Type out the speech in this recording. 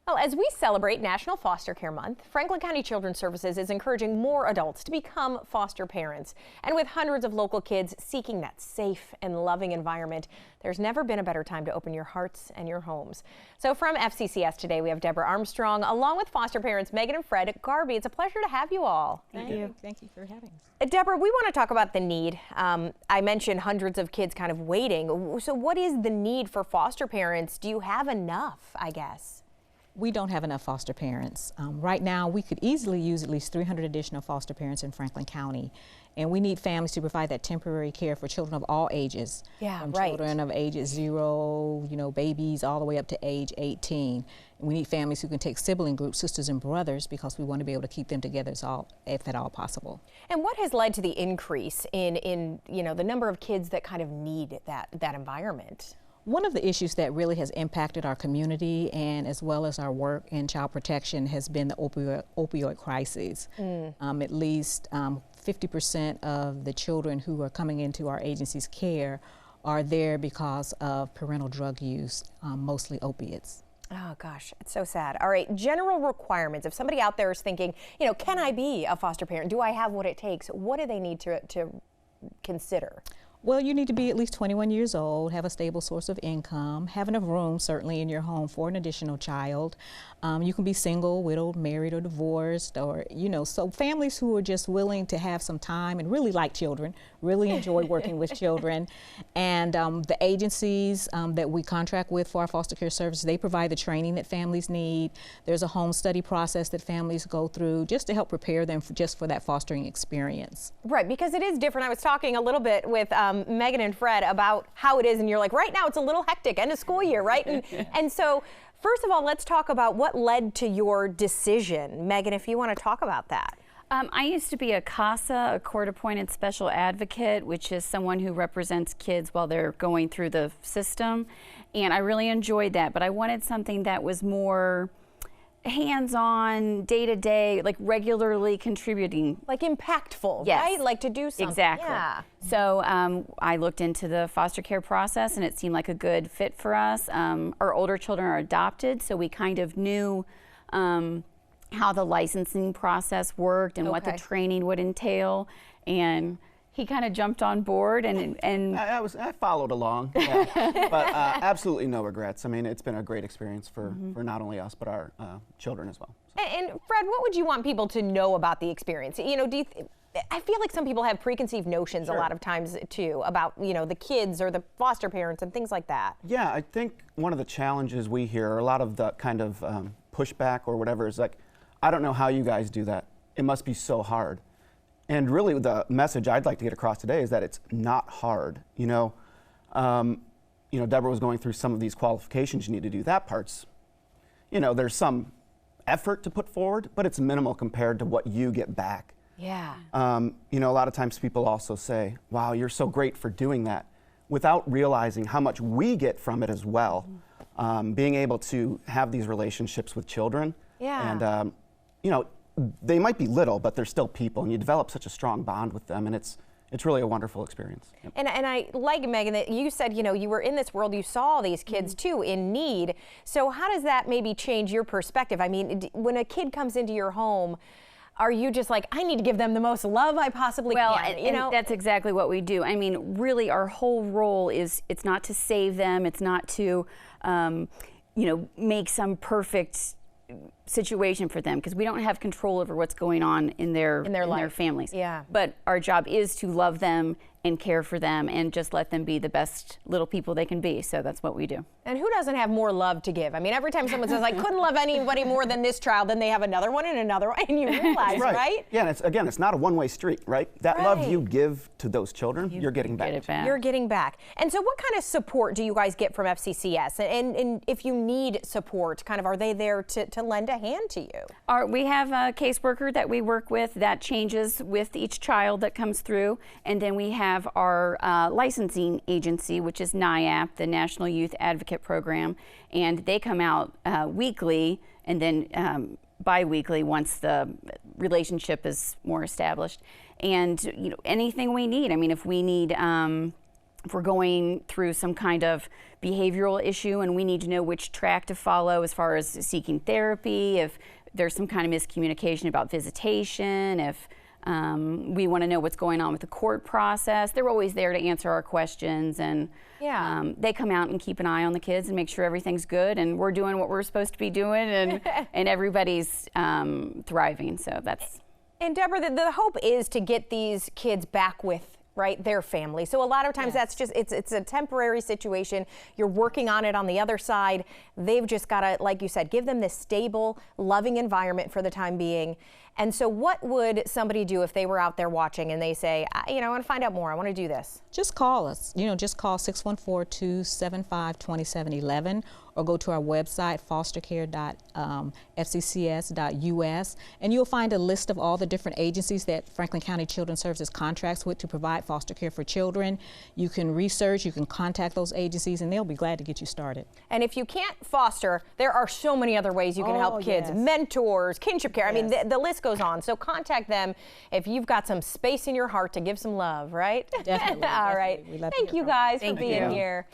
Well, as we celebrate National Foster Care Month, Franklin County Children's Services is encouraging more adults to become foster parents. And with hundreds of local kids seeking that safe and loving environment, there's never been a better time to open your hearts and your homes. So from FCCS today, we have Deborrha Armstrong, along with foster parents Megan and Fred Garbe. It's a pleasure to have you all. Thank you. Thank you for having us. Deborrha, we want to talk about the need. I mentioned hundreds of kids kind of waiting. So what is the need for foster parents? Do you have enough, I guess? We don't have enough foster parents. Right now, we could easily use at least 300 additional foster parents in Franklin County. And we need families to provide that temporary care for children of all ages. Yeah, from right. Children of ages 0, babies, all the way up to age 18. And we need families who can take sibling groups, sisters and brothers, because we want to be able to keep them together if at all possible. And what has led to the increase in the number of kids that kind of need that environment? One of the issues that really has impacted our community and as well as our work in child protection has been the opioid crisis. At least 50% of the children who are coming into our agency's care are there because of parental drug use, mostly opiates. Oh gosh, it's so sad. All right, general requirements. If somebody out there is thinking, can I be a foster parent? Do I have what it takes? What do they need to consider? Well, you need to be at least 21 years old, have a stable source of income, have enough room certainly in your home for an additional child. You can be single, widowed, married, or divorced, or, so families who are just willing to have some time and really like children, really enjoy working with children. And the agencies that we contract with for our foster care services, they provide the training that families need. There's a home study process that families go through just to help prepare them for that fostering experience. Right, because it is different. I was talking a little bit with Megan and Fred about how it is, and you're like, right now it's a little hectic, end of school year, right? And so, first of all, let's talk about what led to your decision. Megan, if you want to talk about that. I used to be a CASA, a court-appointed special advocate, which is someone who represents kids while they're going through the system, and I really enjoyed that, but I wanted something that was more hands-on, day-to-day, like regularly contributing. Like impactful, yes. Right? Like to do something. Exactly. Yeah. So I looked into the foster care process and it seemed like a good fit for us. Our older children are adopted, so we kind of knew how the licensing process worked and what the training would entail. And he kind of jumped on board and I followed along, yeah. But absolutely no regrets. I mean, it's been a great experience for not only us but our children as well. So. And Fred, what would you want people to know about the experience? I feel like some people have preconceived notions a lot of times too about the kids or the foster parents and things like that. Yeah, I think one of the challenges we hear, or a lot of the kind of pushback or whatever, is like, I don't know how you guys do that. It must be so hard. And really the message I'd like to get across today is that it's not hard. Deborrha was going through some of these qualifications you need to do. That part's, there's some effort to put forward, but it's minimal compared to what you get back. Yeah. A lot of times people also say, wow, you're so great for doing that, without realizing how much we get from it as well. Being able to have these relationships with children. Yeah. And, they might be little, but they're still people, and you develop such a strong bond with them, and it's really a wonderful experience. Yep. And I like, Megan, that you said, you were in this world, you saw all these kids too in need. So how does that maybe change your perspective? I mean, when a kid comes into your home, are you just like, I need to give them the most love I possibly can? And that's exactly what we do. I mean, really, our whole role is, it's not to save them, it's not to, make some perfect situation for them, because we don't have control over what's going on in their families. Yeah. But our job is to love them and care for them and just let them be the best little people they can be. So that's what we do. And who doesn't have more love to give? I mean, every time someone says, I couldn't love anybody more than this child, then they have another one and another one, and you realize, right? Yeah, and it's not a one-way street, right? That love you give to those children, you're getting back. You're getting back. And so what kind of support do you guys get from FCCS? And if you need support, kind of, are they there to lend a hand to you? We have a caseworker that we work with that changes with each child that comes through. And then we have our licensing agency, which is NIAP, the National Youth Advocate Program, and they come out weekly and then bi-weekly once the relationship is more established. And anything we need. I mean, if we need if we're going through some kind of behavioral issue and we need to know which track to follow as far as seeking therapy, if there's some kind of miscommunication about visitation, if we want to know what's going on with the court process, they're always there to answer our questions, and they come out and keep an eye on the kids and make sure everything's good and we're doing what we're supposed to be doing, and everybody's thriving. So that's. And Deborrha, the hope is to get these kids back with their family. So a lot of times that's just, it's a temporary situation. You're working on it on the other side. They've just got to, like you said, give them this stable, loving environment for the time being. And so what would somebody do if they were out there watching and they say, I want to find out more, I want to do this? Just call us. Just call 614-275-2711 or go to our website, fostercare.fccs.us, and you'll find a list of all the different agencies that Franklin County Children's Services contracts with to provide foster care for children. You can research, you can contact those agencies, and they'll be glad to get you started. And if you can't foster, there are so many other ways you can help kids. Yes. Mentors, kinship care, Yes. I mean, the list goes on. So contact them if you've got some space in your heart to give some love, right? Definitely. All right. Definitely. Thank you guys for being here.